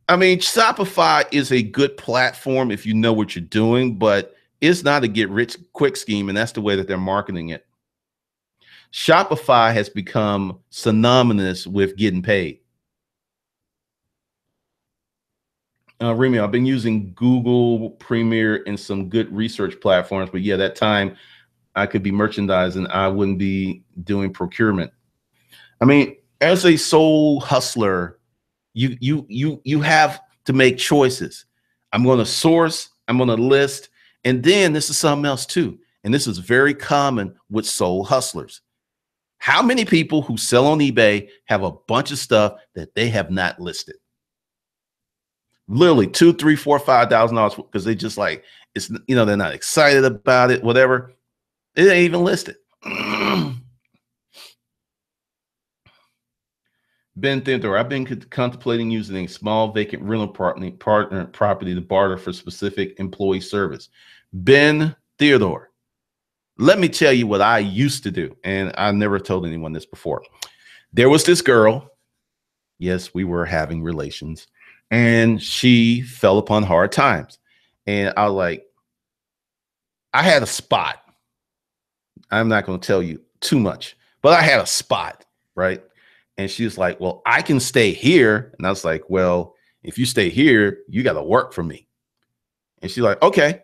I mean, Shopify is a good platform if you know what you're doing, but it's not a get rich quick scheme, and that's the way that they're marketing it. Shopify has become synonymous with getting paid. Remy, I've been using Google Premier and some good research platforms, but yeah, that time I could be merchandising, I wouldn't be doing procurement. I mean, as a soul hustler, you have to make choices. I'm going to source, I'm going to list, and then this is something else too. And this is very common with soul hustlers. How many people who sell on eBay have a bunch of stuff that they have not listed? Literally $2, $3, $4, $5,000 because they just like it's they're not excited about it, whatever. It ain't even listed. Ben Thindor, I've been contemplating using a small vacant rental property to barter for specific employee service. Ben Theodore, let me tell you what I used to do, and I never told anyone this before. There was this girl. Yes, we were having relations, and she fell upon hard times. And I was like, I had a spot. I'm not going to tell you too much, but I had a spot, right? And she was like, well, I can stay here. And I was like, well, if you stay here, you got to work for me. And she's like, okay.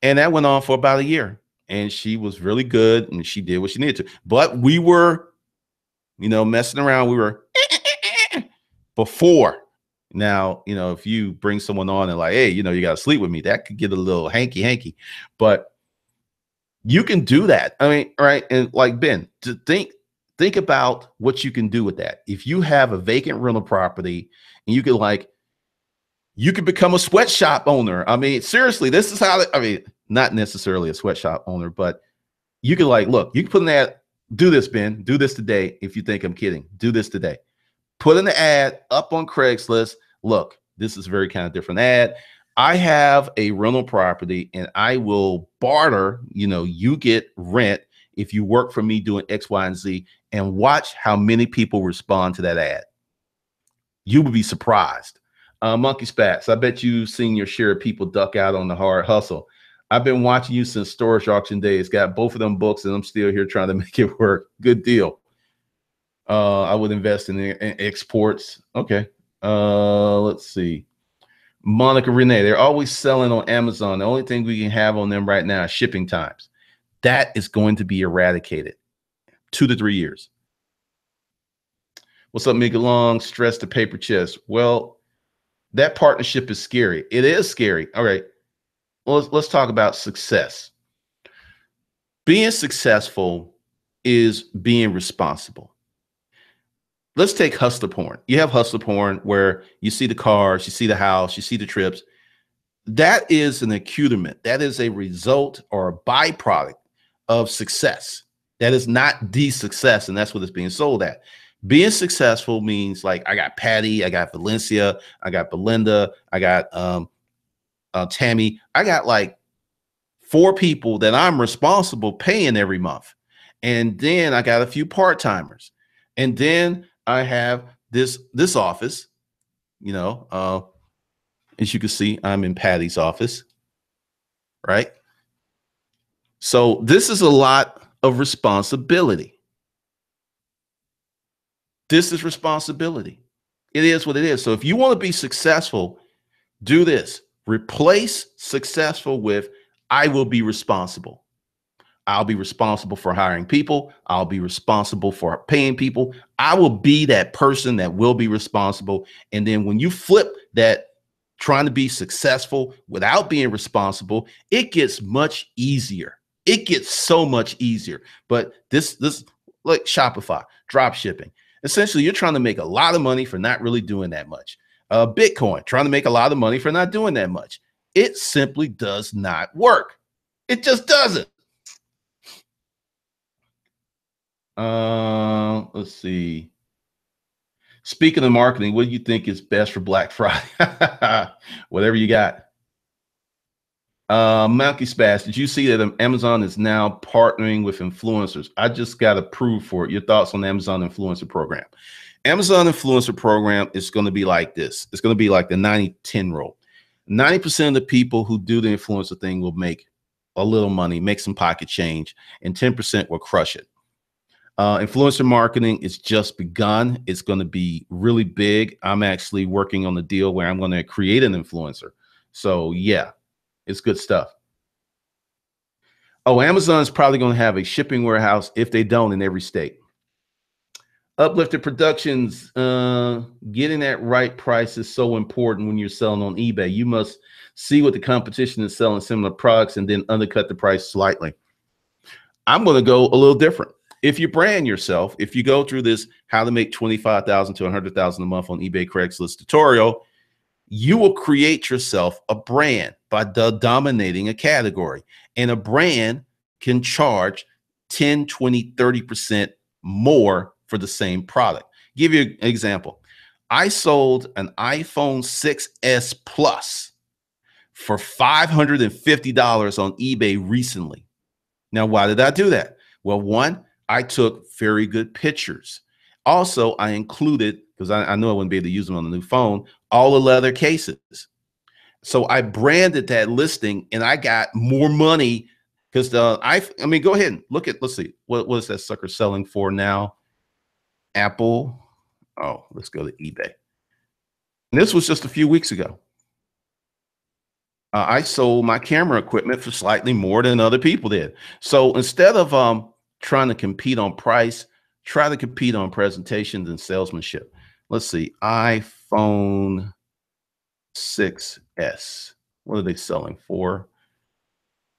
And that went on for about a year. And she was really good and she did what she needed to. But we were, messing around. We were before. Now, if you bring someone on and like, hey, you got to sleep with me, that could get a little hanky. But you can do that. I mean, right. And like Ben, to think about what you can do with that. If you have a vacant rental property and you could become a sweatshop owner. I mean, seriously, this is how, not necessarily a sweatshop owner, but you can look, you can put in that, do this, Ben, do this today. If you think I'm kidding, do this today. Put in the ad up on Craigslist. Look, this is a very kind of different ad. I have a rental property and I will barter, you get rent if you work for me doing X, Y, and Z, and watch how many people respond to that ad. You would be surprised. Monkey Spats, I bet you've seen your share of people duck out on the hard hustle. I've been watching you since storage auction days. Got both of them books and I'm still here trying to make it work. Good deal. I would invest in exports. Okay. Let's see. Monica Renee, they're always selling on Amazon. The only thing we can have on them right now is shipping times. That is going to be eradicated. 2 to 3 years. What's up, Mika Long? Stress to paper chest. Well, that partnership is scary. It is scary. All right. Well, let's talk about success. Being successful is being responsible. Let's take hustler porn. You have hustler porn where you see the cars, you see the house, you see the trips. That is an accoutrement. That is a result or a byproduct of success. That is not the success, and that's what it's being sold at. Being successful means like I got Patty, I got Valencia, I got Belinda, I got Tammy. I got like 4 people that I'm responsible paying every month. And then I got a few part-timers. And then I have this office, as you can see, I'm in Patty's office, right? So this is a lot of responsibility. This is responsibility. It is what it is. So if you want to be successful, do this. Replace successful with I will be responsible. I'll be responsible for hiring people. I'll be responsible for paying people. I will be that person that will be responsible. And then when you flip that trying to be successful without being responsible, it gets much easier. It gets so much easier. But this like Shopify, drop shipping. Essentially, you're trying to make a lot of money for not really doing that much. Bitcoin, trying to make a lot of money for not doing that much. It simply does not work. It just doesn't. Let's see. Speaking of marketing, what do you think is best for Black Friday? Whatever you got. Malky Spaz, did you see that Amazon is now partnering with influencers? I just got approved for it. Your thoughts on the Amazon influencer program? Amazon influencer program is going to be like this. It's going to be like the 90-10 rule. 90% of the people who do the influencer thing will make a little money, make some pocket change, and 10% will crush it. Influencer marketing is just begun. It's going to be really big. I'm actually working on the deal where I'm going to create an influencer. So yeah, it's good stuff. Oh, Amazon is probably going to have a shipping warehouse if they don't in every state. Uplifted Productions, getting that right price is so important when you're selling on eBay. You must see what the competition is selling similar products and then undercut the price slightly. I'm going to go a little different. If you brand yourself, if you go through this how to make 25,000 to 100,000 a month on eBay Craigslist tutorial, you will create yourself a brand by dominating a category. And a brand can charge 10, 20, 30% more for the same product. Give you an example. I sold an iPhone 6S Plus for $550 on eBay recently. Now, why did I do that? Well, one, I took very good pictures. Also, I included, because I know I wouldn't be able to use them on the new phone, all the leather cases. So I branded that listing and I got more money because I mean, go ahead and look at, let's see, what is that sucker selling for now? Apple. Oh, let's go to eBay. And this was just a few weeks ago. I sold my camera equipment for slightly more than other people did. So instead of trying to compete on price, try to compete on presentations and salesmanship. Let's see, iPhone 6S. What are they selling for?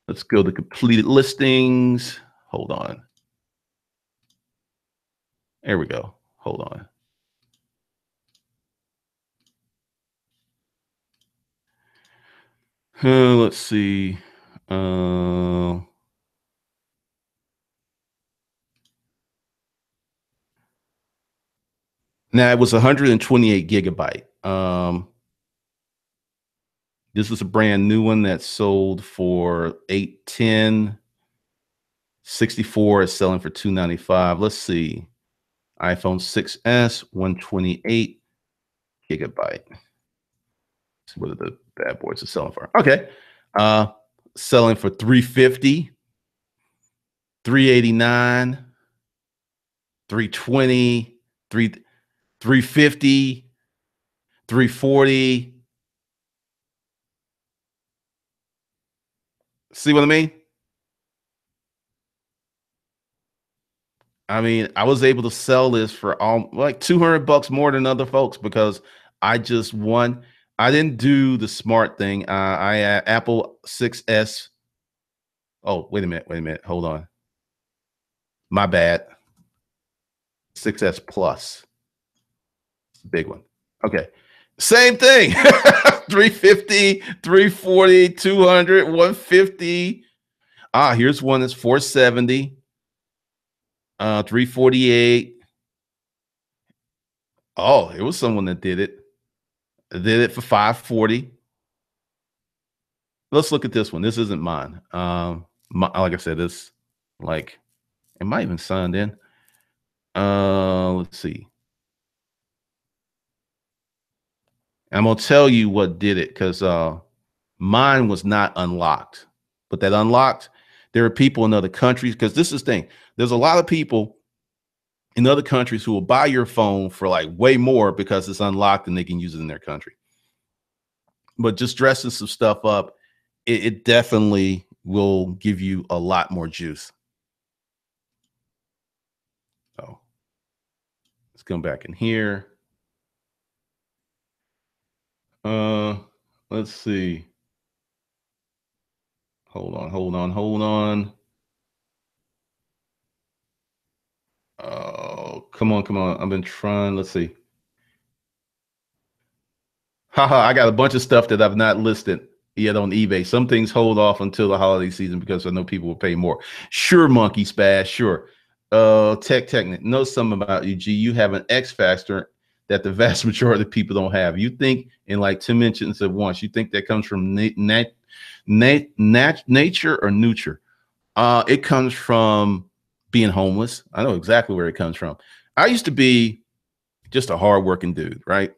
Let's go to completed listings. Hold on. There we go. Hold on. Let's see. Now it was 128 gigabyte. This is a brand new one that sold for $810. 64 is selling for $295. Let's see. iPhone 6S, 128 gigabyte. What are the bad boys are selling for? Okay. Selling for 350, 389, 320, 350, 340. See what I mean? I mean, I was able to sell this for like 200 bucks more than other folks because I just won. I didn't do the smart thing. I Apple 6S. Oh, wait a minute. Wait a minute. Hold on. My bad. 6S Plus. It's a big one. Okay. Same thing. 350, 340, 200, 150. Here's one that's 470, 348. Oh, it was someone that did it. Did it for 540. Let's look at this one. This isn't mine. Like I said, this like it might even signed in. Let's see. I'm gonna tell you what did it because mine was not unlocked, but that unlocked. There are people in other countries because this is the thing. There's a lot of people in other countries who will buy your phone for like way more because it's unlocked and they can use it in their country. But just dressing some stuff up, it definitely will give you a lot more juice. So let's come back in here. Let's see. Hold on, hold on, hold on. Oh, come on, come on. I've been trying. Let's see. Haha, I got a bunch of stuff that I've not listed yet on eBay. Some things hold off until the holiday season because I know people will pay more. Sure, Monkey Spaz, sure. Technic, know something about you, G. You have an X factor that the vast majority of people don't have. You think in like 10 mentions at once. You think that comes from nature or nurture? It comes from being homeless. I know exactly where it comes from. I used to be just a hardworking dude, right?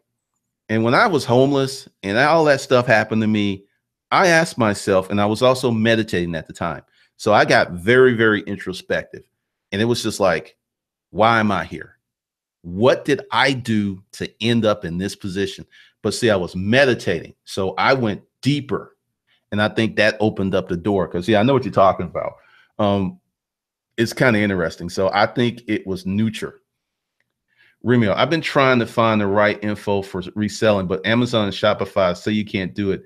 And when I was homeless and all that stuff happened to me, I asked myself, and I was also meditating at the time. So I got very, very introspective. And it was just like, why am I here? What did I do to end up in this position? But see, I was meditating. So I went deeper. And I think that opened up the door because, yeah, I know what you're talking about. It's kind of interesting. So I think it was nurture. Remio, I've been trying to find the right info for reselling, but Amazon and Shopify say you can't do it.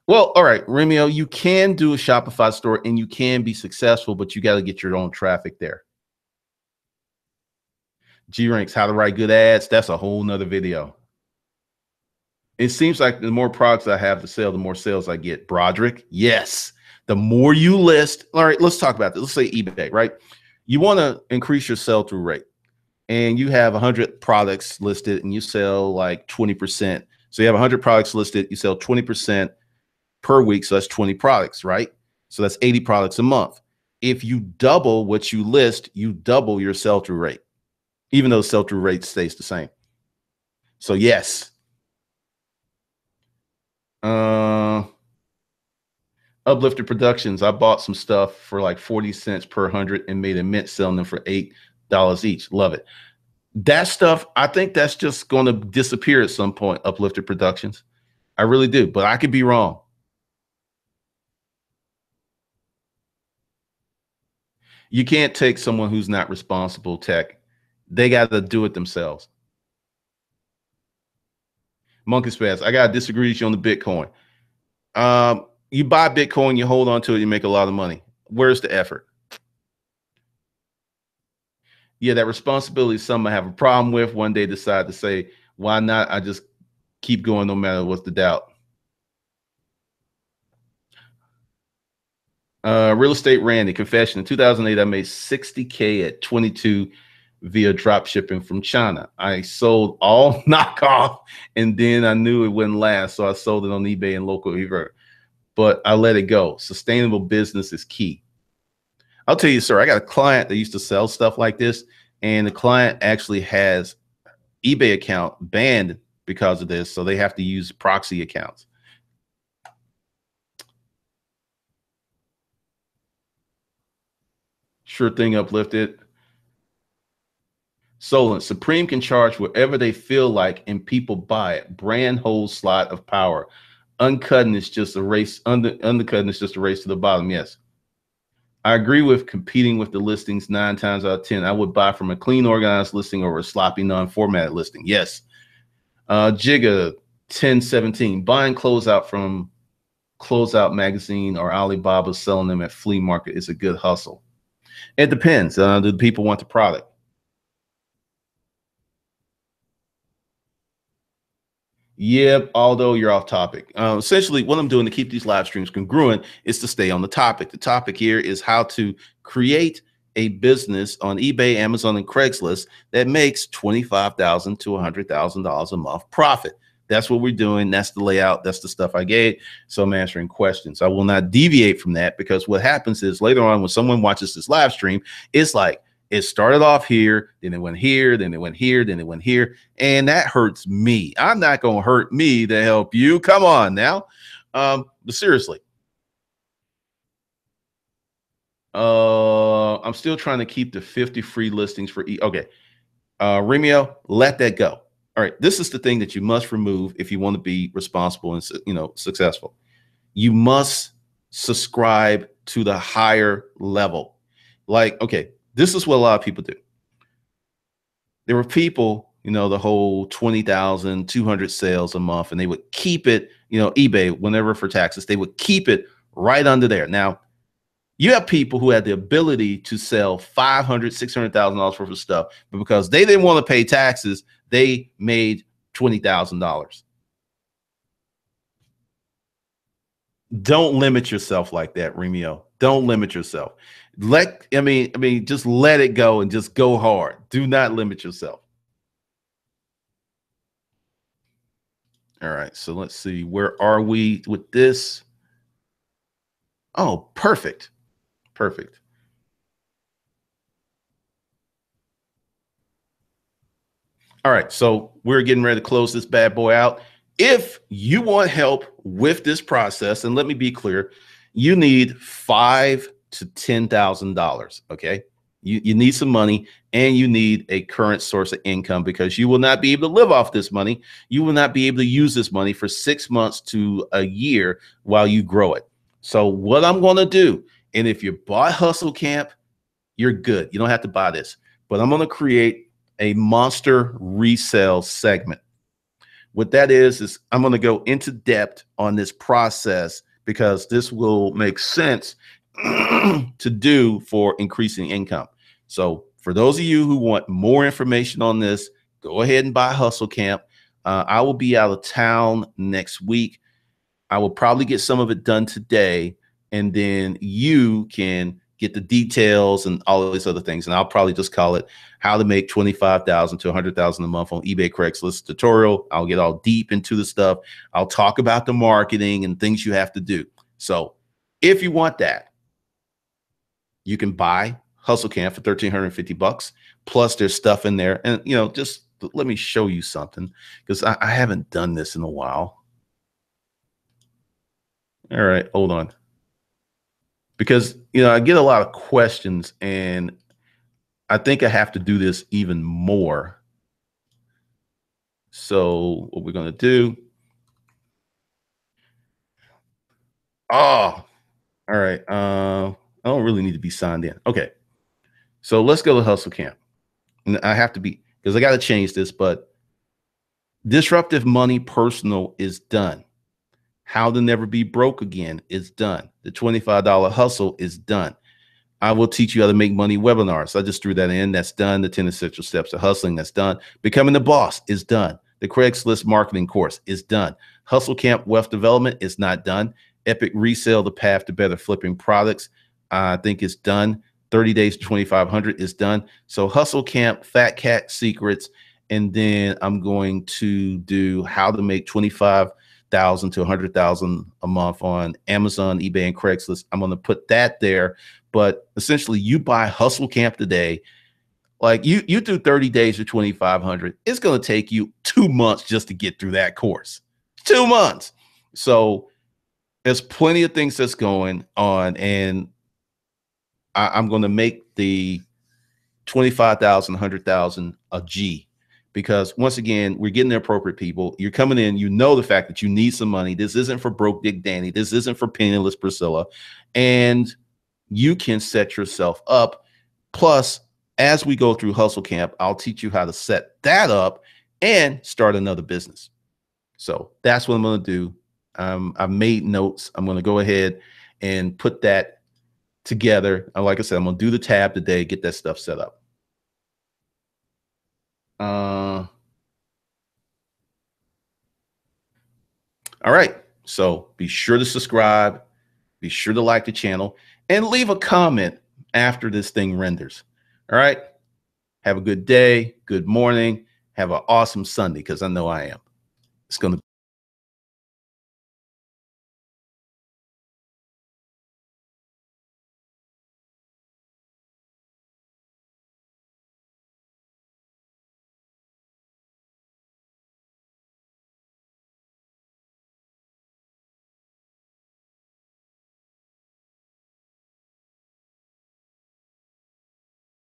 Well, all right, Remio, you can do a Shopify store and you can be successful, but you got to get your own traffic there. G Ranks, how to write good ads. That's a whole nother video. It seems like the more products I have to sell, the more sales I get. Broderick, yes. The more you list, all right, let's talk about this. Let's say eBay, right? You want to increase your sell-through rate. And you have 100 products listed and you sell like 20%. So you have 100 products listed, you sell 20% per week. So that's 20 products, right? So that's 80 products a month. If you double what you list, you double your sell-through rate, even though sell-through rate stays the same. So yes. Uplifted Productions. I bought some stuff for like 40 cents per 100 and made a mint selling them for $8 each. Love it. That stuff, I think that's just going to disappear at some point, Uplifted Productions. I really do, but I could be wrong. You can't take someone who's not responsible tech. They got to do it themselves. Monkey Spaz, I got to disagree with you on the Bitcoin. You buy Bitcoin, you hold on to it, you make a lot of money. Where's the effort? Yeah, that responsibility is something I have a problem with. One day decide to say, why not? I just keep going no matter what's the doubt. Real estate Randy, confession. In 2008, I made 60K at 22 via drop shipping from China. I sold all knockoff and then I knew it wouldn't last. So I sold it on eBay and local eBay, but I let it go. Sustainable business is key. I'll tell you, sir, I got a client that used to sell stuff like this, and the client actually has eBay account banned because of this. So they have to use proxy accounts. Sure thing, Uplifted. Solent, Supreme can charge whatever they feel like and people buy it. Brand holds slot of power. Uncutting is just a race. Undercutting is just a race to the bottom. Yes. I agree with competing with the listings 9 times out of 10. I would buy from a clean, organized listing over a sloppy, non-formatted listing. Yes. Jigga 1017, buying closeout from Closeout Magazine or Alibaba, selling them at flea market is a good hustle. It depends. Do people want the product? Yep, although you're off topic. Essentially, what I'm doing to keep these live streams congruent is to stay on the topic. The topic here is how to create a business on eBay, Amazon, and Craigslist that makes $25,000 to $100,000 a month profit. That's what we're doing. That's the layout. That's the stuff I gave. So I'm answering questions. I will not deviate from that, because what happens is later on when someone watches this live stream, it's like, it started off here, then it went here, then it went here, then it went here. And that hurts me. I'm not going to hurt me to help you. Come on now. But seriously, I'm still trying to keep the 50 free listings for okay. Remio, let that go. All right. This is the thing that you must remove if you want to be responsible and, successful. You must subscribe to the higher level. Like, okay, this is what a lot of people do. There were people, the whole 20,000, 200 sales a month, and they would keep it, eBay, whenever for taxes, they would keep it right under there. Now, you have people who had the ability to sell $500,000, $600,000 worth of stuff, but because they didn't want to pay taxes, they made $20,000. Don't limit yourself like that, Remio. Don't limit yourself. Just let it go and just go hard. Do not limit yourself. All right, so let's see. Where are we with this? Oh, perfect. Perfect. All right, so we're getting ready to close this bad boy out. If you want help with this process, and let me be clear, you need $5,000 to $10,000. Okay, you need some money, and you need a current source of income, because you will not be able to live off this money. You will not be able to use this money for 6 months to a year while you grow it. So what I'm going to do, and if you bought Hustle Camp, you're good. You don't have to buy this, but I'm going to create a monster resale segment. What that is I'm going to go into depth on this process, because this will make sense to do for increasing income. So for those of you who want more information on this, go ahead and buy Hustle Camp. I will be out of town next week. I will probably get some of it done today, and then you can get the details and all of these other things. And I'll probably just call it how to make 25,000 to 100,000 a month on eBay, Craigslist tutorial. I'll get all deep into the stuff. I'll talk about the marketing and things you have to do. So if you want that, you can buy Hustle Camp for $1,350. Plus there's stuff in there. And, just let me show you something, because I haven't done this in a while. All right, hold on. Because, I get a lot of questions, and I think I have to do this even more. So what we're going to do. Oh, all right. I don't really need to be signed in. Okay. So let's go to Hustle Camp. And I have to be, because I got to change this, but Disruptive Money Personal is done. How to Never Be Broke Again is done. The $25 hustle is done. I will teach you how to make money webinars. I just threw that in. That's done. The 10 essential steps of hustling, that's done. Becoming the boss is done. The Craigslist marketing course is done. Hustle Camp wealth development is not done. Epic resale, the path to better flipping products, I think is done. 30 days to 2,500 is done. So Hustle Camp, Fat Cat secrets, and then I'm going to do how to make 25,000 to 100,000 a month on Amazon, eBay, and Craigslist. I'm going to put that there. But essentially, you buy Hustle Camp today, like you do 30 days to 2,500. It's going to take you 2 months just to get through that course. 2 months. So there's plenty of things that's going on, and I'm going to make the 25,000, 100,000 a G, because once again, we're getting the appropriate people. You're coming in, the fact that you need some money. This isn't for broke Dick Danny. This isn't for penniless Priscilla. And you can set yourself up. Plus, as we go through Hustle Camp, I'll teach you how to set that up and start another business. So that's what I'm going to do. I've made notes. I'm going to go ahead and put that together. Like I said, I'm going to do the tab today, get that stuff set up. All right. So be sure to subscribe. Be sure to like the channel and leave a comment after this thing renders. All right. Have a good day. Good morning. Have an awesome Sunday, because I know I am. It's going to